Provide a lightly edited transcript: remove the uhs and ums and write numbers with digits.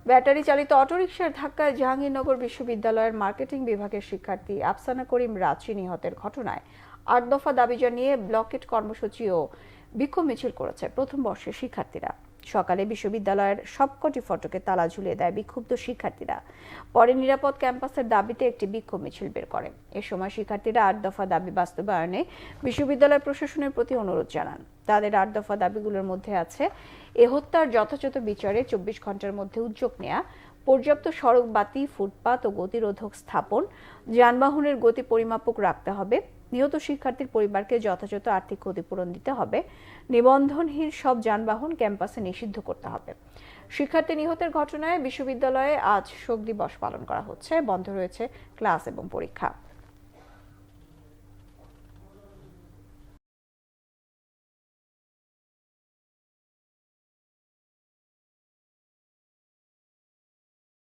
Battery চালিত অটোরিকশার ধাক্কায় জাহাঙ্গীরনগর বিশ্ববিদ্যালয়ের মার্কেটিং বিভাগের শিক্ষার্থী আফসানা করিম রাত্রি নিহতের ঘটনায় ৮ দফা দাবি জানিয়ে ব্লকেট কর্মসূচি ও বিক্ষোভ মিছিল করেছে প্রথম বর্ষের শিক্ষার্থীরা। সকালে বিশ্ববিদ্যালয়ের সবকটি ফটকে তালা ঝুলিয়ে দেয় বিক্ষুব্ধ শিক্ষার্থীরা। পরে নিরাপদ ক্যাম্পাসের দাবিতে একটি বিক্ষোভ মিছিল বের করে। এ সময় শিক্ষার্থীরা ৮ দফা দাবি বাস্তবায়নে বিশ্ববিদ্যালয় প্রশাসনের প্রতি অনুরোধ জানান। তাদের ৮ দফা দাবিগুলোর মধ্যে আছে এ হত্যার যথাযথ বিচারে ২৪ ঘন্টার মধ্যে উদ্যোগ নেওয়া, পর্যাপ্ত সড়ক বাতি, ফুটপাত ও গতিরোধক স্থাপন, যানবাহনের গতি পরিমাপক রাখতে হবে, নিহত শিক্ষার্থীর পরিবারকে যথাযথ আর্থিক ক্ষতিপূরণ দিতে হবে, নিবন্ধনহীন সব যানবাহন ক্যাম্পাসে নিষিদ্ধ করতে হবে। শিক্ষার্থী নিহতের ঘটনায় বিশ্ববিদ্যালয়ে আজ শোক দিবস পালন করা হচ্ছে। বন্ধ রয়েছে ক্লাস এবং পরীক্ষা।